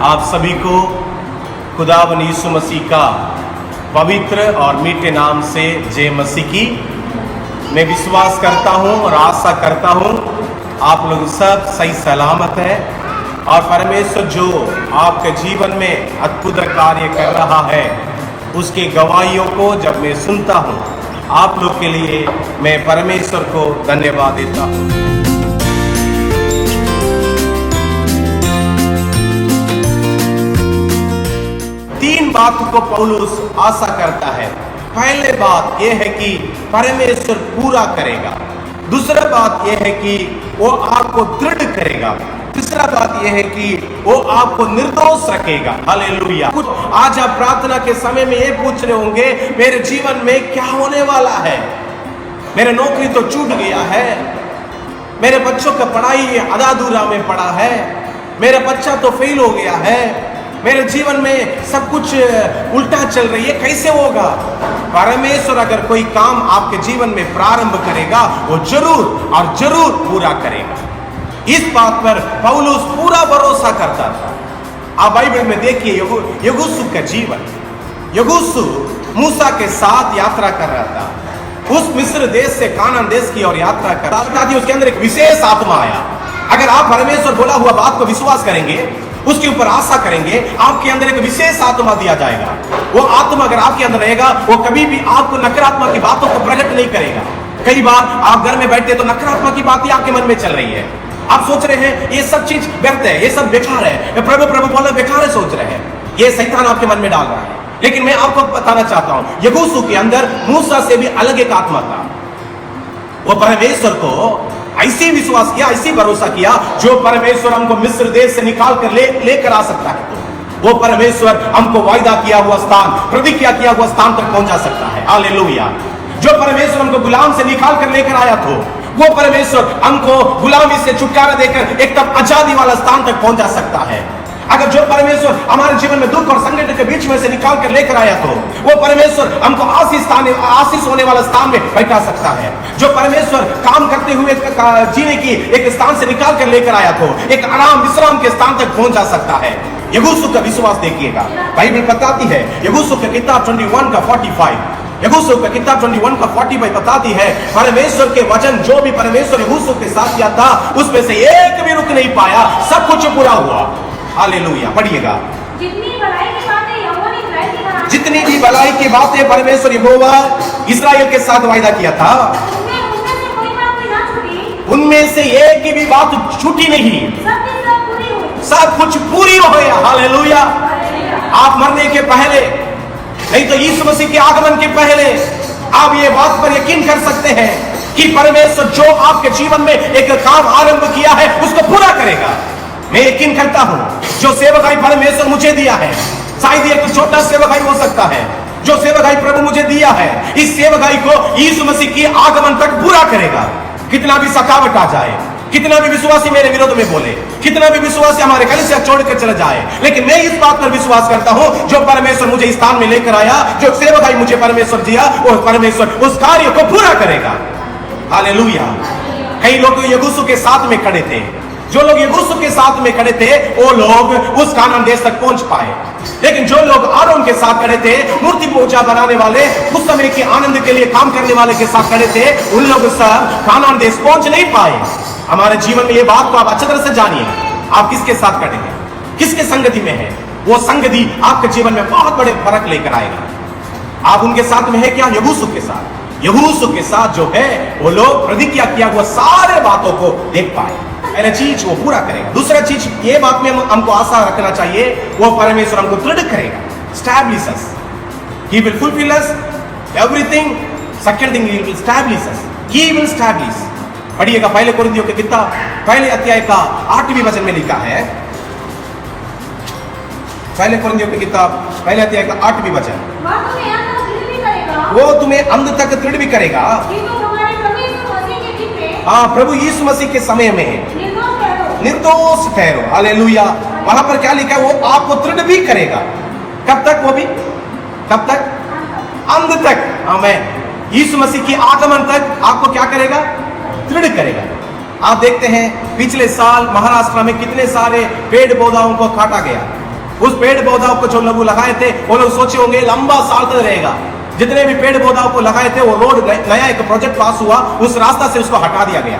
आप सभी को खुदावन यीशु मसीह का पवित्र और मीठे नाम से जय मसीह की मैं विश्वास करता हूँ और आशा करता हूँ आप लोग सब सही सलामत हैं और परमेश्वर जो आपके जीवन में अद्भुत कार्य कर रहा है उसके गवाहियों को जब मैं सुनता हूँ आप लोग के लिए मैं परमेश्वर को धन्यवाद देता हूँ। तीन बात को पौलुस आशा करता है। पहले बात यह है कि परमेश्वर पूरा करेगा, दूसरा बात यह है कि वो आपको दृढ़ करेगा, तीसरा बात यह है कि वो आपको निर्दोष रखेगा। हालेलुया। कुछ आज आप प्रार्थना के समय में ये पूछ रहे होंगे मेरे जीवन में क्या होने वाला है, मेरा नौकरी तो छूट गया है, मेरे बच्चों का पढ़ाई आधा अधूरा में पड़ा है, मेरा बच्चा तो फेल हो गया है, मेरे जीवन में सब कुछ उल्टा चल रही है, कैसे होगा। परमेश्वर अगर कोई काम आपके जीवन में प्रारंभ करेगा वो जरूर और जरूर पूरा करेगा। इस बात पर पौलुस पूरा भरोसा करता था। आप बाइबल में देखिए यहोशू का जीवन। यहोशू मूसा के साथ यात्रा कर रहा था, उस मिस्र देश से कानान देश की ओर यात्रा कर रहा था। उसके अंदर एक विशेष आत्मा आया। अगर आप परमेश्वर बोला हुआ बात को विश्वास करेंगे, उसके ऊपर आशा करेंगे, आपके अंदर एक विशेष आत्मा दिया जाएगा। वो आत्मा अगर आपके अंदर रहेगा वो कभी भी आपको नकारात्मक की बातों को प्रकट नहीं करेगा। कई बार आप घर में बैठे तो नकारात्मक की बातें आपके मन में चल रही है, आप सोच रहे हैं ये सब चीज व्यर्थ है, ये सब बेकार है, प्रभु प्रभु बोला बेकार है सोच रहे हैं, ये शैतान आपके मन में डाल रहा है। लेकिन मैं आपको बताना चाहता हूं यहोशू के अंदर मूसा से भी अलग एक आत्मा था। वो परमेश्वर को ऐसी विश्वास किया, ऐसी भरोसा किया, जो परमेश्वर हमको मिस्र देश से निकाल कर लेकर आ सकता है तो वो परमेश्वर हमको वायदा किया हुआ स्थान, प्रतिज्ञा किया हुआ स्थान तक पहुंचा सकता है। हालेलुया। जो परमेश्वर हमको गुलाम से निकाल कर लेकर आया तो वो परमेश्वर हमको गुलामी से छुटकारा देकर एकदम आजादी वाला स्थान तक पहुंचा सकता है। अगर जो परमेश्वर हमारे जीवन में दुख और संकट के बीच में से निकाल कर लेकर आया तो वो परमेश्वर हमको आशीष होने वाला स्थान में बैठा सकता है। जो परमेश्वर काम करते हुए जीने की एक स्थान से निकाल कर लेकर आया तो एक आराम विश्राम के स्थान तक पहुंचा सकता है। यहोशू का विश्वास देखिएगा, बाइबल बताती है यहोशू का किताब 21 का 45, यहोशू का किताब 21 का 45 बताती है परमेश्वर के वचन जो भी परमेश्वर यहोशू के साथ किया था उसमें से एक भी रुक नहीं पाया, सब कुछ पूरा हुआ। हालेलुया। पढ़िएगा। जितनी भी भलाई की बातें परमेश्वर यहोवा इस्राएल के साथ वायदा किया था उनमें से एक भी बात छूटी नहीं, सब कुछ पूरी हो गया। हालेलुया। आप मरने के पहले नहीं तो यीशु मसीह के आगमन के पहले आप ये बात पर यकीन कर सकते हैं कि परमेश्वर जो आपके जीवन में एक काम आरंभ किया है उसको पूरा करेगा। मैं यकीन करता हूं जो सेवकाई परमेश्वर मुझे दिया है, शायद एक छोटा सेवकाई हो सकता है, जो सेवकाई प्रभु मुझे दिया है, इस सेवकाई को यीशु मसीह के आगमन तक पूरा करेगा। कितना भी सकावट आ जाए, कितना भी विश्वासी मेरे विरोध में बोले, कितना भी विश्वासी हमारे कलीसिया छोड़कर चला जाए, लेकिन मैं इस बात पर विश्वास करता हूं जो परमेश्वर मुझे इस स्थान में लेकर आया, जो सेवकाई मुझे परमेश्वर दिया, वो परमेश्वर उस कार्य को पूरा करेगा। हालेलुया। कई लोग यहोशू के साथ में खड़े थे, जो लोग यहोशू के साथ में खड़े थे वो लोग उस कानान देश तक पहुंच पाए, लेकिन जो लोग आरोन के साथ खड़े थे, मूर्ति पूजा बनाने वाले, उस समय के आनंद के लिए काम करने वाले के साथ खड़े थे, उन लोग सब कानान देश पहुंच नहीं पाए। हमारे जीवन में ये बात को आप अच्छी तरह से जानिए, आप किसके साथ खड़े हैं, किसके संगति में है, वो संगति आपके जीवन में बहुत बड़े फर्क लेकर आएगा। आप उनके साथ में है क्या? यहोशू के साथ। यहोशू के साथ जो है वो लोग प्रतिज्ञा किया हुआ सारे बातों को देख पाए। पहला चीज वो पूरा करेगा। दूसरा चीज ये बात में हमको आशा रखना चाहिए, वो परमेश्वर हमको दृढ़ करेगा, establish us, he will fulfill us everything। second thing he will establish us, he will establish। पढ़िएगा पहले कोरिन्थियों के किताब पहले अध्याय का 8वें वचन में लिखा है, पहले कोरिन्थियों की किताब पहले अध्याय का 8वें वचन, वो तुम्हें अंत तक दृढ़ भी करेगा। हाँ, प्रभु यीशु मसीह के समय में निर्दोष ठहरो। हालेलुया। वहां पर क्या लिखा है? वो आपको दृढ़ भी करेगा। कब तक? वो भी कब तक? अंत तक। आमीन। यीशु मसीह की आगमन तक आपको क्या करेगा? दृढ़ करेगा। आप देखते हैं पिछले साल महाराष्ट्र में कितने सारे पेड़ पौधाओं को काटा गया, उस पेड़ पौधाओं को जो लोग लगाए थे वो लोग सोचे होंगे लंबा साल तक रहेगा। जितने भी पेड़ पौधाओं को लगाए थे वो रोड नया एक प्रोजेक्ट पास हुआ, उस रास्ता से उसको हटा दिया गया,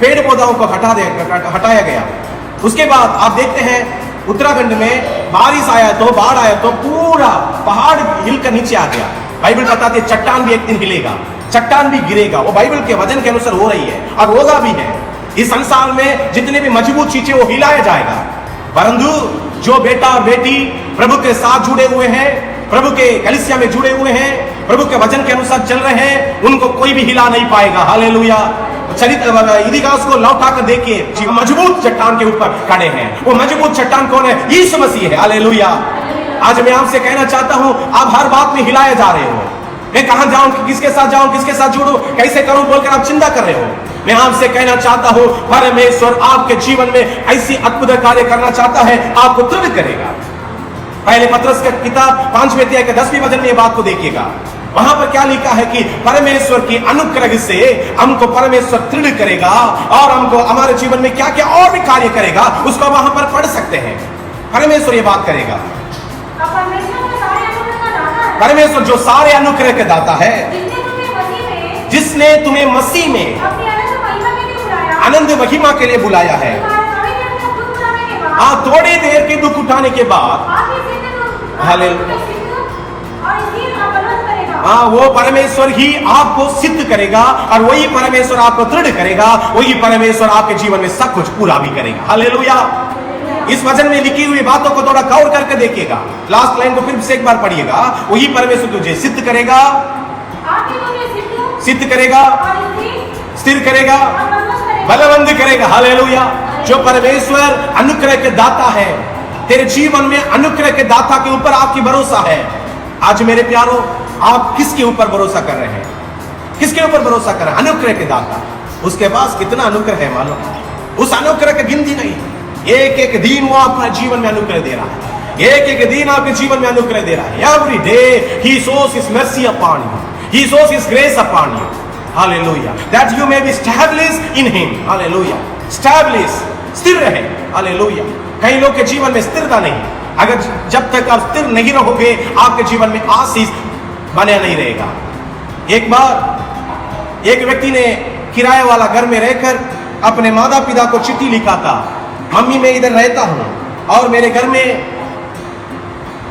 पेड़ पौधाओं को हटाया गया। उसके बाद आप देखते हैं उत्तराखंड में बारिश आया तो बाढ़ आया तो पूरा पहाड़ हिलकर नीचे आ गया। बाइबल बताती है चट्टान भी एक दिन हिलेगा, चट्टान भी गिरेगा। वो बाइबल के वचन के अनुसार हो रही है और होगा भी है। इस संसार में जितने भी मजबूत चीजें वो हिलाया जाएगा, परंतु जो बेटा और बेटी प्रभु के साथ जुड़े हुए हैं, प्रभु के कलीसिया में जुड़े हुए हैं, प्रभु के वचन के अनुसार चल रहे हैं, उनको कोई भी हिला नहीं पाएगा। हालेलुया। इतिहास को लौटा कर देखिए, मजबूत चट्टान के ऊपर खड़े हैं। वो मजबूत चट्टान कौन है? यीशु मसीह है। हालेलुया। आज मैं आपसे कहना चाहता हूं, आप हर बात में हिलाए जा रहे हो। मैं कहां जाऊं, किसके साथ जाऊं, किसके साथ जुड़ूं, कैसे करूं बोलकर आप चिंता कर रहे हो। मैं आपसे कहना चाहता हूं, परमेश्वर आपके जीवन में ऐसी अद्भुत कार्य करना चाहता है, आपको दृढ़ करेगा। पहले पत्रस की किताब 5वें अध्याय के 10वें वचन में ये बात को देखिएगा। वहां पर क्या लिखा है कि परमेश्वर की अनुग्रह से हमको परमेश्वर दृढ़ करेगा और हमको हमारे जीवन में क्या क्या और भी कार्य करेगा, उसको वहां पर पढ़ सकते हैं। परमेश्वर ये बात करेगा। परमेश्वर जो सारे अनुग्रह के दाता है, जिसने तुम्हें मसीह में आनंद महिमा के लिए बुलाया है। हाँ, थोड़ी देर के दुख उठाने के बाद हाँ, वो परमेश्वर ही आपको सिद्ध करेगा और वही परमेश्वर आपको दृढ़ करेगा, वही परमेश्वर आपके जीवन में सब कुछ पूरा भी करेगा। हालेलुया। इस वचन में लिखी हुई बातों को थोड़ा गौर करके देखिएगा। लास्ट लाइन को फिर से एक बार पढ़िएगा। वही परमेश्वर तुझे सिद्ध करेगा, सिद्ध करेगा, स्थिर करेगा, बलवंत करेगा। हालेलुया। जो परमेश्वर अनुग्रह के दाता है, तेरे जीवन में अनुग्रह के दाता के ऊपर आपकी भरोसा है। आज मेरे प्यारो, आप किसके ऊपर भरोसा कर रहे हैं? किसके ऊपर भरोसा कर रहे हैं? अनुग्रह के दाता। उसके पास कितना अनुग्रह है मालूम? उस अनुग्रह की गिनती नहीं। एक एक दिन वो आपका जीवन में अनुग्रह दे रहा है, एक एक दिन आपके जीवन में अनुग्रह दे रहा है। Every day he shows his mercy upon you, he shows his grace upon you. Hallelujah. That you may be established in him. Hallelujah. Establish, स्थिर रहे। हालेलुया। कई लोग के जीवन में स्थिरता नहीं। अगर जब तक आप स्थिर नहीं रहोगे, आपके जीवन में आशीष बना नहीं रहेगा। एक बार एक व्यक्ति ने किराए वाला घर में रहकर अपने माता पिता को चिट्ठी लिखा था, मम्मी मैं इधर रहता हूं और मेरे घर में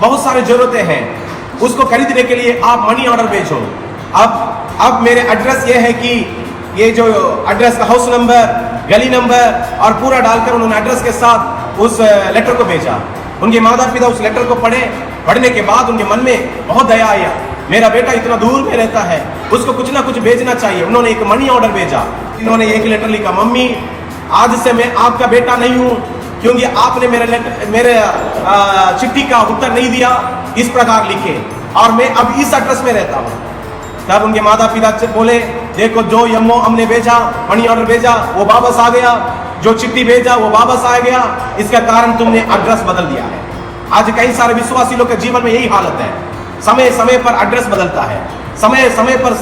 बहुत सारी जरूरतें हैं, उसको खरीदने के लिए आप मनी ऑर्डर भेजो। अब मेरे एड्रेस ये है कि ये जो एड्रेस का हाउस नंबर, गली नंबर और पूरा डालकर उन्होंने एड्रेस के साथ उस लेटर को भेजा। उनके माता पिता उस लेटर को पढ़ने के बाद उनके मन में बहुत दया आया, मेरा बेटा इतना दूर में रहता है, उसको कुछ ना कुछ भेजना चाहिए। उन्होंने एक मनी ऑर्डर भेजा। इन्होंने एक लेटर लिखा, मम्मी आज से मैं आपका बेटा नहीं हूं क्योंकि आपने मेरे चिट्ठी का उत्तर नहीं दिया, इस प्रकार लिखे, और मैं अब इस एड्रेस में रहता हूं। तब उनके माता पिता से बोले, देखो जो यम्मो हमने भेजा, मनी ऑर्डर भेजा, वो वापस आ गया, जो चिट्ठी भेजा वो वापस आ गया, इसका कारण तुमने एड्रेस बदल दिया है। आज कई सारे विश्वासी लोग के जीवन में यही हालत है। समय समय पर एड्रेस बदलता है, समय समय पर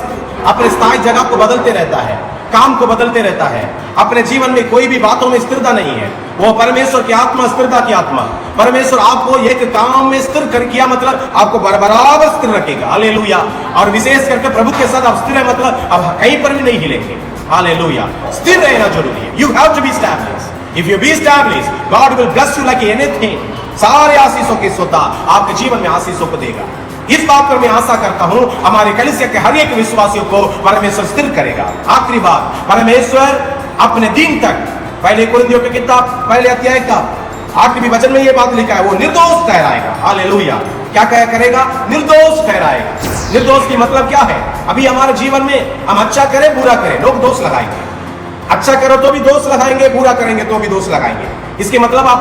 अपने स्थायी जगह को बदलते रहता है, काम को बदलते रहता है। अपने जीवन में कोई भी बातों में स्थिरता नहीं है। वो परमेश्वर की आत्मा, स्थिरता की आत्मा। परमेश्वर आपको एक काम में स्थिर कर किया मतलब आपको बराबर स्थिर रखेगा। हालेलुया। और विशेष करके प्रभु के साथ आप स्थिर है मतलब अब कहीं पर भी नहीं हिलेंगे। हालेलुया। स्थिर रहना जरूरी है। You have to be established. If you be established, God will bless you like anything. सारे आशीषों के सोता आपके जीवन में आशीषों को देगा। इस बात पर मैं आशा करता हूं हमारे कलीसिया के हर एक विश्वासियों को परमेश्वर स्थिर करेगा। आखिरी बात, परमेश्वर अपने दिन तक, पहले कुरिन्थियों की किताब पहले अध्याय का 8वें वचन में यह बात लिखा है, वो निर्दोष ठहराएगा। हालेलुया। क्या करेगा? निर्दोष ठहराएगा। निर्दोष की मतलब क्या है? अभी हमारे जीवन में हम अच्छा करें बुरा करें, लोग दोष लगाएंगे। अच्छा करो तो भी दोष लगाएंगे, बुरा करेंगे तो भी दोष लगाएंगे। इसके मतलब आप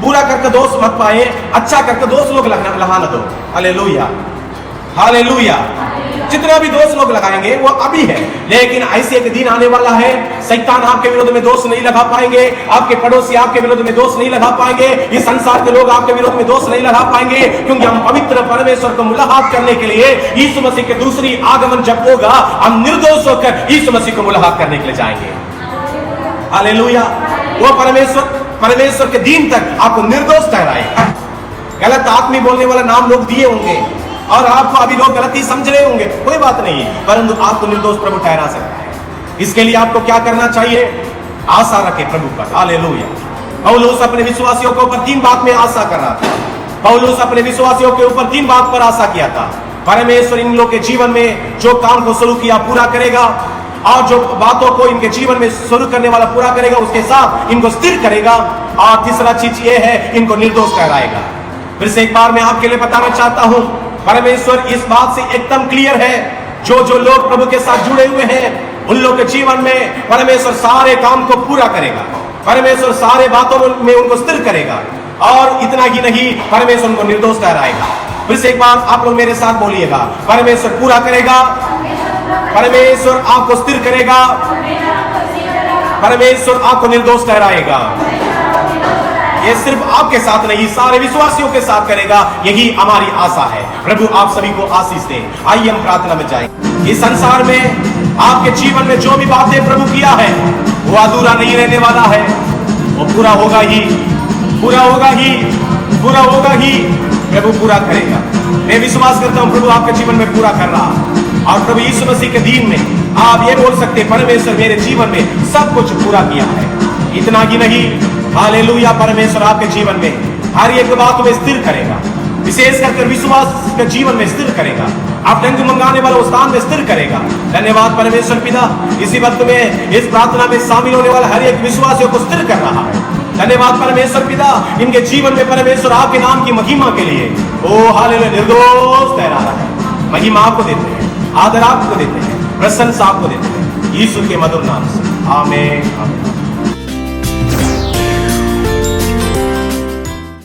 बुरा करके दोष मत पाए, अच्छा करके दोष लोग लगाना दो। हालेलुया। हालेलुया। जितना भी दोष लोग लगाएंगे वो अभी है, लेकिन ऐसे एक दिन आने वाला है, शैतान आपके विरोध में दोष नहीं लगा पाएंगे, आपके पड़ोसी आपके विरोध में दोष नहीं लगा पाएंगे, इस संसार के लोग आपके विरोध में दोष नहीं लगा पाएंगे, क्योंकि हम पवित्र परमेश्वर को मुलाकात करने के लिए यीशु मसीह के दूसरी आगमन जब होगा, हम निर्दोष होकर यीशु मसीह को मुलाकात करने के लिए जाएंगे। हालेलुया। वो परमेश्वर परमेश्वर के दिन तक आपको निर्दोष ठहराएगा। गलत आदमी बोलने वाला नाम लोग दिए होंगे और आपको अभी लोग गलत ही समझ रहे होंगे, कोई बात नहीं, परंतु आपको निर्दोष प्रभु ठहरा सकता है। इसके लिए आपको क्या करना चाहिए? आशा रखे प्रभु पर। हालेलुया। पौलुस अपने विश्वासियों के ऊपर 3 बात में आशा कर रहा था। पौलुस अपने विश्वासियों के ऊपर 3 बात पर आशा किया था। परमेश्वर इन लोग के जीवन में जो काम को शुरू किया पूरा करेगा, और जो बातों को इनके जीवन में शुरू करने वाला पूरा करेगा, उसके साथ इनको स्थिर करेगा, और तीसरा चीज ये है, इनको निर्दोष ठहराएगा। फिर से एक बार मैं आपके लिए बताना चाहता हूं, परमेश्वर इस बात से एकदम क्लियर है, जो लोग प्रभु के साथ जुड़े हुए हैं उन लोग के जीवन में परमेश्वर सारे काम को पूरा करेगा। परमेश्वर सारे बातों में उनको स्थिर करेगा, और इतना ही नहीं, परमेश्वर उनको निर्दोष ठहराएगा। फिर से एक बार आप लोग मेरे साथ बोलिएगा, परमेश्वर पूरा करेगा, परमेश्वर आपको स्थिर करेगा, परमेश्वर आपको निर्दोष ठहराएगा। ये सिर्फ आपके साथ नहीं, सारे विश्वासियों के साथ करेगा। यही हमारी आशा है। प्रभु आप सभी को आशीष दे। आइए हम प्रार्थना में जाएं। इस संसार में आपके जीवन में जो भी बातें प्रभु किया है वो अधूरा नहीं रहने वाला है, वो पूरा होगा ही, पूरा होगा ही, पूरा होगा ही। प्रभु पूरा करेगा। मैं विश्वास करता हूं प्रभु आपके जीवन में पूरा कर रहा, और प्रभु यीशु मसीह के दिन में आप ये बोल सकते, परमेश्वर मेरे जीवन में सब कुछ पूरा किया है। इतना ही नहीं, हालेलुया, परमेश्वर आपके जीवन में हर एक बात में स्थिर करेगा, विशेष करके विश्वास के जीवन में स्थिर करेगा, आप डंक मंगाने वाले स्थान में स्थिर करेगा। धन्यवाद परमेश्वर पिता, इसी वक्त में इस प्रार्थना में शामिल होने वाले हर एक विश्वासियों को स्थिर कर रहा है। धन्यवाद परमेश्वर पिता, इनके जीवन में परमेश्वर आपके नाम की महिमा के लिए ओ हालेलुया निर्दोष ठहरा रहा है। महिमा आपको देते हैं, आदर आपको देते हैं, प्रशंसा आपको देते हैं, यीशु के मधुर नाम से आमीन।